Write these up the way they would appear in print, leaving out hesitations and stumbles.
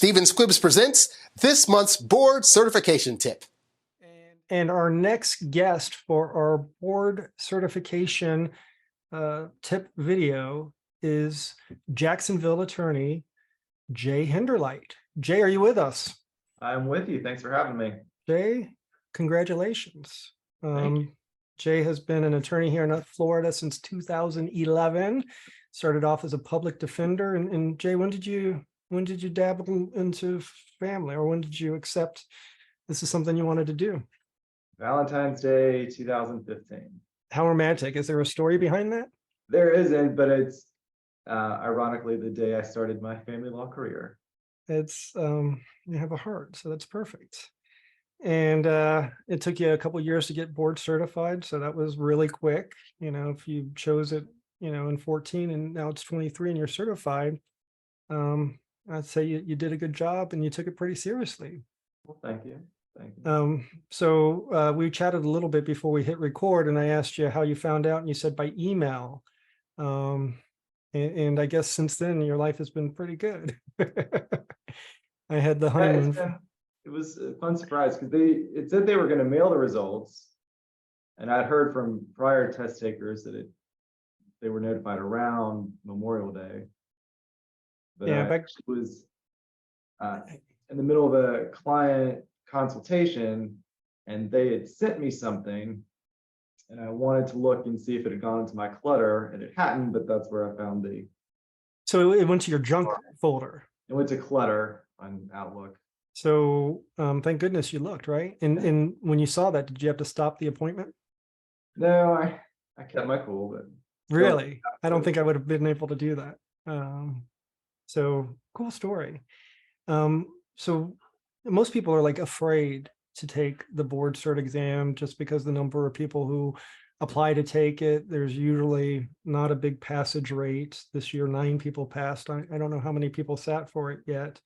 Stephen Squibbs presents this month's board certification tip. And our next guest for our board certification tip video is Jacksonville attorney Jay Henderlite. Jay, are you with us? I'm with you. Thanks for having me. Jay, congratulations. Jay has been an attorney here in Florida since 2011. Started off as a public defender. And Jay, when did you dabble into family, or when did you accept this is something you wanted to do? Valentine's Day 2015. How romantic. Is there a story behind that? There isn't, but it's ironically the day I started my family law career. It's you have a heart, so that's perfect. And it took you a couple of years to get board certified, so that was really quick. You know, if you chose it, you know, in 14 and now it's 23 and you're certified, I'd say you did a good job and you took it pretty seriously. Well, thank you. Thank you. So we chatted a little bit before we hit record, and I asked you how you found out, and you said by email. And I guess since then your life has been pretty good. I had the honeymoon. It was a fun surprise because it said they were going to mail the results, and I'd heard from prior test takers that they were notified around Memorial Day. But Yeah, I was in the middle of a client consultation, and they had sent me something, and I wanted to look and see if it had gone into my clutter, and it hadn't, but that's where I found the. So it went to your junk folder. It went to clutter on Outlook. So thank goodness you looked, right? And when you saw that, did you have to stop the appointment? No, I kept my cool, but really, I don't think I would have been able to do that. So cool story. So most people are like afraid to take the board cert exam just because the number of people who apply to take it, there's usually not a big passage rate. This year, 9 people passed. I don't know how many people sat for it yet,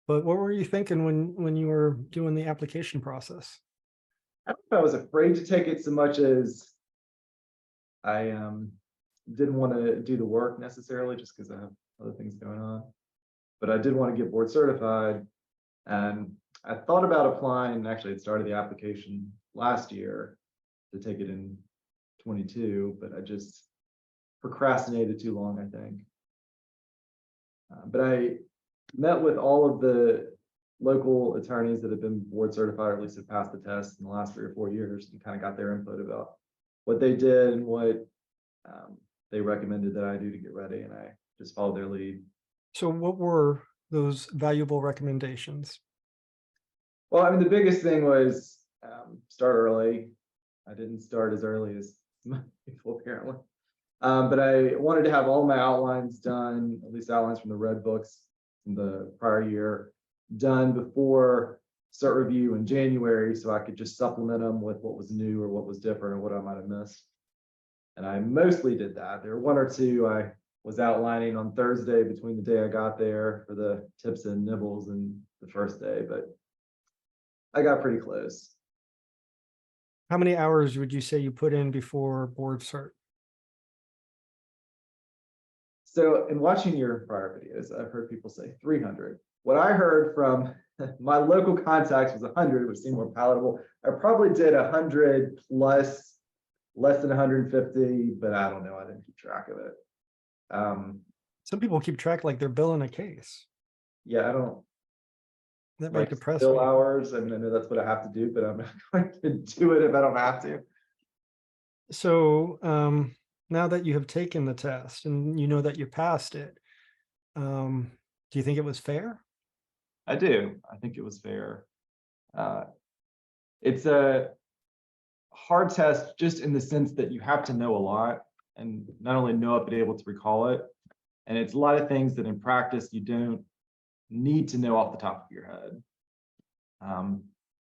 but what were you thinking when you were doing the application process? I don't know if I was afraid to take it so much as I didn't want to do the work necessarily, just because I have other things going on. But I did want to get board certified, and I thought about applying. Actually, I started the application last year to take it in 22, but I just procrastinated too long, I think. But I met with all of the local attorneys that have been board certified, or at least have passed the test in the last 3 or 4 years, and kind of got their input about what they did and what they recommended that I do to get ready, and I just followed their lead. So what were those valuable recommendations? Well, I mean, the biggest thing was start early. I didn't start as early as people apparently, but I wanted to have all my outlines done, at least outlines from the red books from the prior year, done before cert review in January, so I could just supplement them with what was new or what was different or what I might have missed. And I mostly did that. There were 1 or 2 I was outlining on Thursday between the day I got there for the tips and nibbles and the first day, but I got pretty close. How many hours would you say you put in before board cert? So in watching your prior videos, I've heard people say 300. What I heard from my local contacts was 100, which seemed more palatable. I probably did 100 plus, less than 150, but I don't know. I didn't keep track of it. Some people keep track like they're billing a case. Yeah, I don't. That might depress bill me. hours. I mean, I know that's what I have to do, but I'm not going to do it if I don't have to. So now that you have taken the test and you know that you passed it, do you think it was fair? I do. I think it was fair. It's a hard test just in the sense that you have to know a lot, and not only know it, but able to recall it. And it's a lot of things that in practice you don't need to know off the top of your head.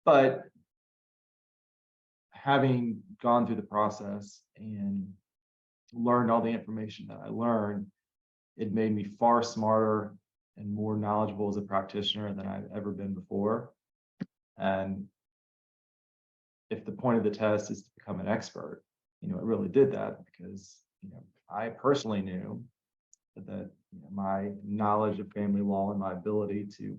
But having gone through the process and learned all the information that I learned, it made me far smarter and more knowledgeable as a practitioner than I've ever been before. And if the point of the test is to become an expert, you know, it really did that, because, you know, I personally knew that my knowledge of family law and my ability to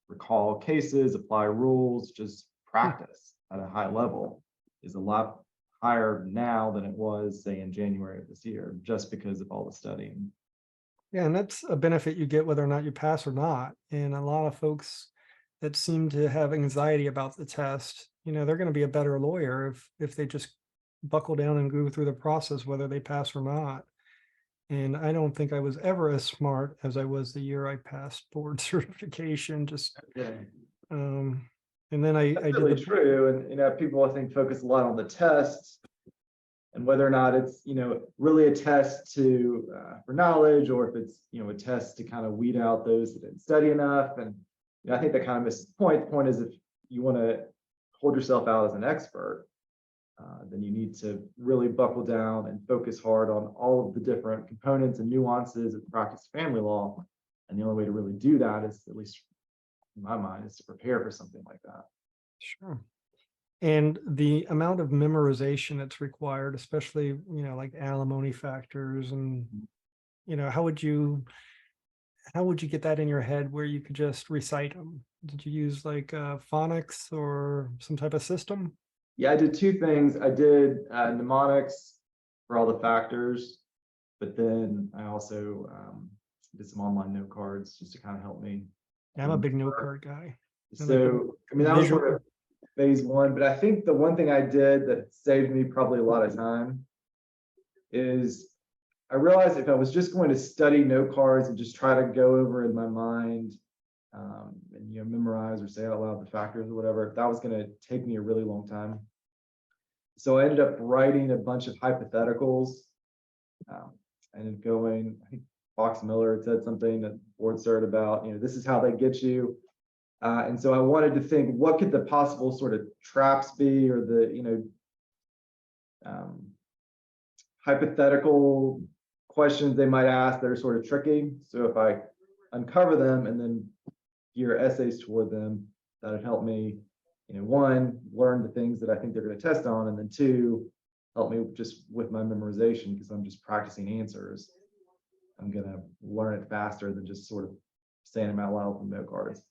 recall cases, apply rules, just practice at a high level is a lot higher now than it was, say, in January of this year, just because of all the studying. Yeah, and that's a benefit you get whether or not you pass or not. And a lot of folks that seem to have anxiety about the test, they're going to be a better lawyer if they just buckle down and go through the process, whether they pass or not. And I don't think I was ever as smart as I was the year I passed board certification. And then I That's did really the true. And people I think focus a lot on the test and whether or not it's really a test to for knowledge, or if it's a test to kind of weed out those that didn't study enough. And I think that kind of misses the point. The point is, if you want to hold yourself out as an expert, then you need to really buckle down and focus hard on all of the different components and nuances of practice of family law. And the only way to really do that is, at least in my mind, is to prepare for something like that. Sure. And the amount of memorization that's required, especially, like alimony factors and, how would you get that in your head where you could just recite them? Did you use like phonics or some type of system? Yeah, I did two things. I did mnemonics for all the factors, but then I also did some online note cards just to kind of help me. Yeah, I'm a big note card guy. So, I mean, that was sort of phase one, but I think the one thing I did that saved me probably a lot of time is I realized if I was just going to study note cards and just try to go over in my mind and memorize or say out loud the factors or whatever, that was going to take me a really long time. So I ended up writing a bunch of hypotheticals and going, I think Fox Miller had said something that board cert about, this is how they get you. And so I wanted to think, what could the possible sort of traps be, or the, hypothetical questions they might ask that are sort of tricky. So if I uncover them and then gear essays toward them, that would help me, one, learn the things that I think they're going to test on, and then two, help me just with my memorization, because I'm just practicing answers. I'm going to learn it faster than just sort of saying them out loud from note cards.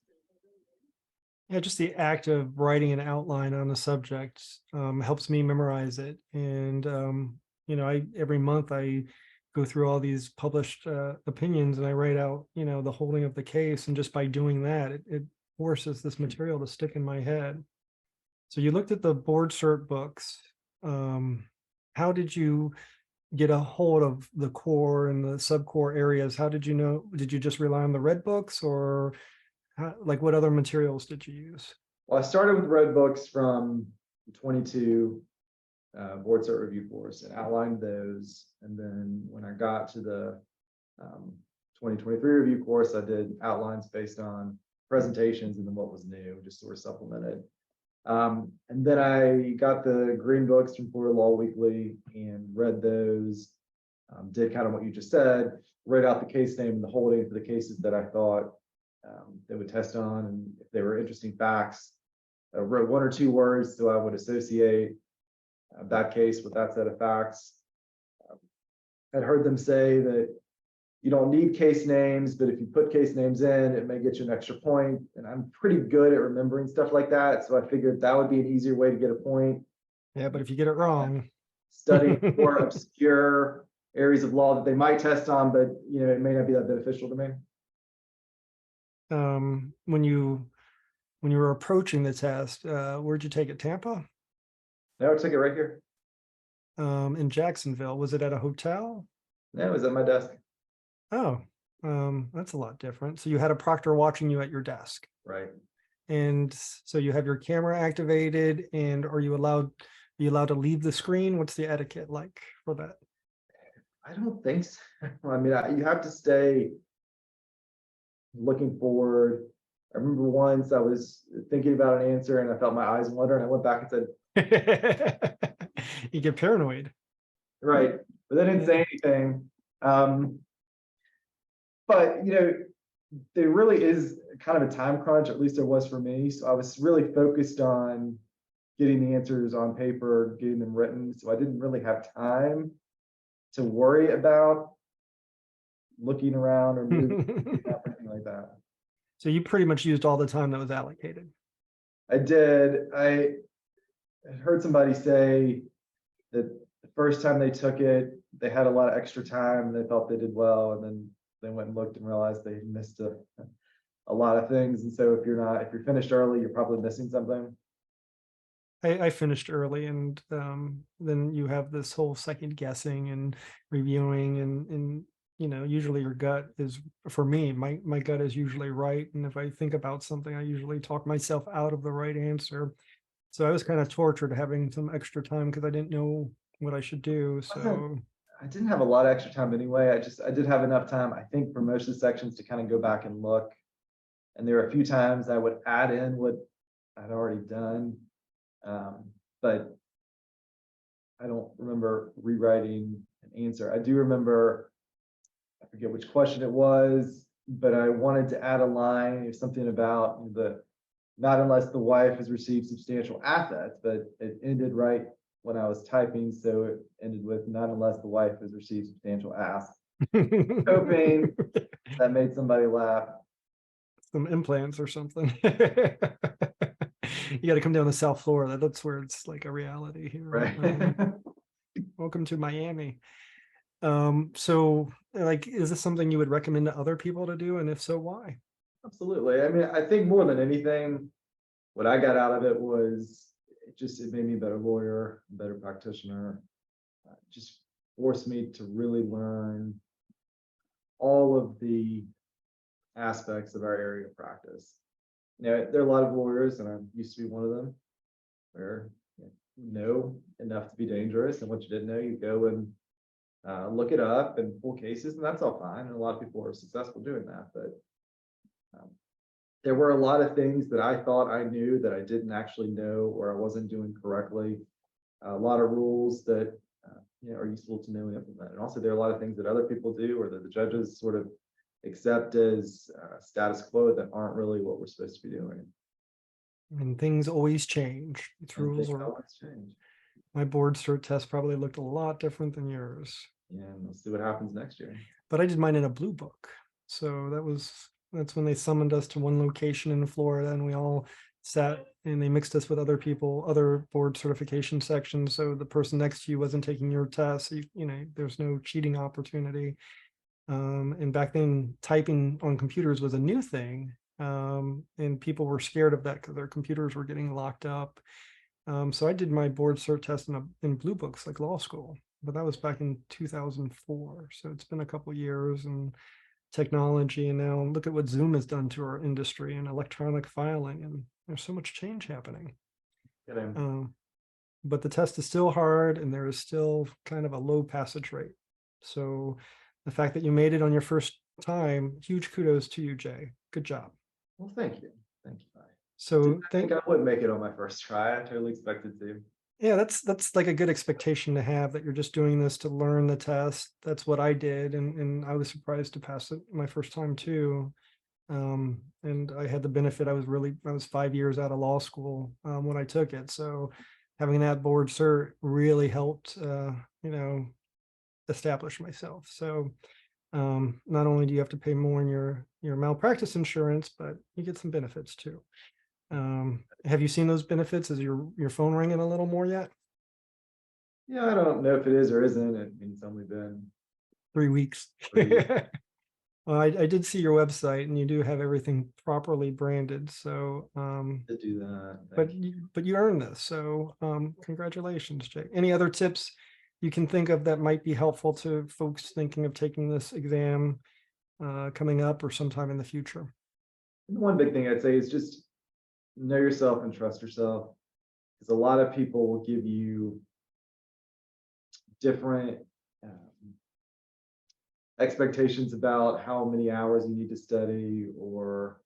Yeah, just the act of writing an outline on a subject helps me memorize it. And, every month I go through all these published opinions and I write out, the holding of the case. And just by doing that, it forces this material to stick in my head. So you looked at the board cert books. How did you get a hold of the core and the subcore areas? How did you know? Did you just rely on the red books, or what other materials did you use? Well, I started with red books from 22 board cert review course and outlined those. And then when I got to the 2023 review course, I did outlines based on presentations and then what was new, just sort of supplemented. And then I got the green books from Florida Law Weekly and read those, did kind of what you just said, wrote out the case name and the holding for the cases that I thought they would test on, and if they were interesting facts, I wrote one or two words so I would associate that case with that set of facts. I'd heard them say that you don't need case names, but if you put case names in, it may get you an extra point. And I'm pretty good at remembering stuff like that, so I figured that would be an easier way to get a point. Yeah, but if you get it wrong, study more obscure areas of law that they might test on, but it may not be that beneficial to me. When you were approaching the test, where'd you take it? Tampa? No, I took it right here. In Jacksonville. Was it at a hotel? No, it was at my desk. Oh, that's a lot different. So you had a proctor watching you at your desk. Right. And so you have your camera activated, and are you allowed to leave the screen? What's the etiquette like for that? I don't think so. I mean, you have to stay looking forward. I remember once I was thinking about an answer and I felt my eyes wander, and I went back and said, you get paranoid. Right. But they didn't say anything. But there really is kind of a time crunch, at least there was for me. So I was really focused on getting the answers on paper, getting them written. So I didn't really have time to worry about looking around or moving or anything like that. So you pretty much used all the time that was allocated. I did. I had heard somebody say that the first time they took it, they had a lot of extra time. They thought they did well, and then they went and looked and realized they missed a lot of things. And so if you're finished early, you're probably missing something. I finished early, and then you have this whole second guessing and reviewing, and usually your gut is, for me, my gut is usually right, and if I think about something, I usually talk myself out of the right answer. So I was kind of tortured having some extra time because I didn't know what I should do. So I didn't have a lot of extra time anyway. I did have enough time, I think, for most of the sections to kind of go back and look. And there were a few times I would add in what I'd already done. But I don't remember rewriting an answer. I do remember, I forget which question it was, but I wanted to add a line or something about not unless the wife has received substantial assets, but it ended right when I was typing. So it ended with not unless the wife has received substantial ass. Hoping that made somebody laugh. Some implants or something. You got to come down to South Florida. That's where it's like a reality here. Right. Welcome to Miami. So like, is this something you would recommend to other people to do? And if so, why? Absolutely. I mean, I think more than anything, what I got out of it was it made me a better lawyer, a better practitioner. Just forced me to really learn all of the aspects of our area of practice. There are a lot of lawyers, and I used to be one of them, where you know enough to be dangerous, and what you didn't know, you go and look it up and pull cases, and that's all fine. And a lot of people are successful doing that, but there were a lot of things that I thought I knew that I didn't actually know, or I wasn't doing correctly. A lot of rules that are useful to know and implement. And also there are a lot of things that other people do, or that the judges sort of accept as status quo, that aren't really what we're supposed to be doing. And things always change. It's And rules things are. always change. My board cert test probably looked a lot different than yours. Yeah, and we'll see what happens next year. But I did mine in a blue book. So that's when they summoned us to one location in Florida, and we all sat and they mixed us with other people, other board certification sections. So the person next to you wasn't taking your test. So there's no cheating opportunity. And back then, typing on computers was a new thing. And people were scared of that because their computers were getting locked up. So I did my board cert test in blue books like law school, but that was back in 2004. So it's been a couple of years, and technology, and now look at what Zoom has done to our industry and electronic filing, and there's so much change happening. But the test is still hard, and there is still kind of a low passage rate. So the fact that you made it on your first time, huge kudos to you, Jay. Good job. Well, thank you. Thank you. So I think I wouldn't make it on my first try. I totally expected to. Yeah, that's like a good expectation to have, that you're just doing this to learn the test. That's what I did, and I was surprised to pass it my first time too. And I had the benefit, I was 5 years out of law school when I took it, so having that board cert really helped establish myself. So not only do you have to pay more in your malpractice insurance, but you get some benefits too. Have you seen those benefits? Is your phone ringing a little more yet? Yeah, I don't know if it is or isn't. I mean, it's only been 3 weeks. 3 weeks. Well, I did see your website, and you do have everything properly branded. So, To do that. but you earned this. So, congratulations, Jay. Any other tips you can think of that might be helpful to folks thinking of taking this exam coming up or sometime in the future? One big thing I'd say is just know yourself and trust yourself, because a lot of people will give you different expectations about how many hours you need to study, or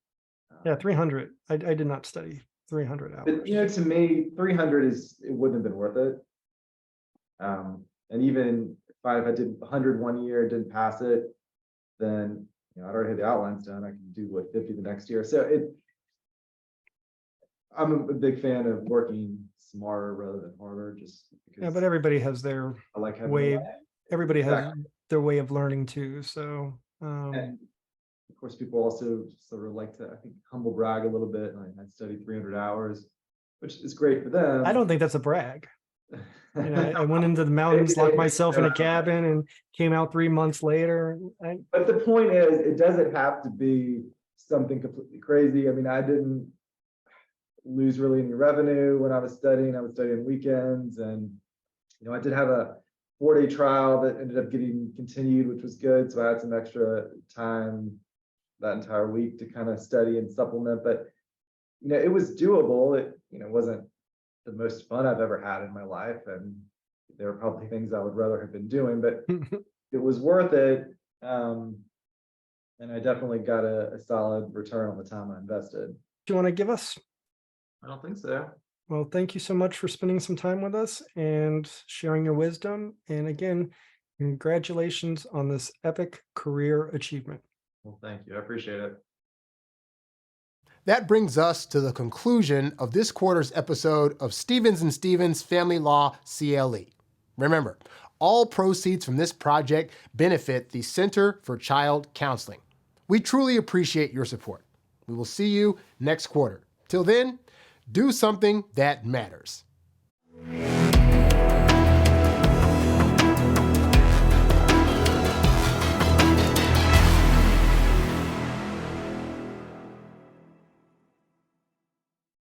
yeah, 300. I did not study 300 hours. But to me, 300 it wouldn't have been worth it. And even if I did 100 one year, didn't pass it, then I'd already had the outlines done. I can do 50 the next year. So I'm a big fan of working smarter rather than harder, just because. Yeah, but everybody has their I like having way. Everybody has Exactly. their way of learning too. So and Of course, people also sort of like to, I think, humble brag a little bit. Like, I studied 300 hours, which is great for them. I don't think that's a brag. You know, I went into the mountains, locked myself in a cabin, and came out 3 months later. But the point is, it doesn't have to be something completely crazy. I mean, I didn't lose really any revenue when I was studying. I was studying weekends, and I did have a 4-day trial that ended up getting continued, which was good. So I had some extra time that entire week to kind of study and supplement. But it was doable. It wasn't the most fun I've ever had in my life, and there are probably things I would rather have been doing, but it was worth it. And I definitely got a solid return on the time I invested. Do you want to give us? I don't think so. Well, thank you so much for spending some time with us and sharing your wisdom. And again, congratulations on this epic career achievement. Well, thank you. I appreciate it. That brings us to the conclusion of this quarter's episode of Stevens & Stevens Family Law CLE. Remember, all proceeds from this project benefit the Center for Child Counseling. We truly appreciate your support. We will see you next quarter. Till then, do something that matters.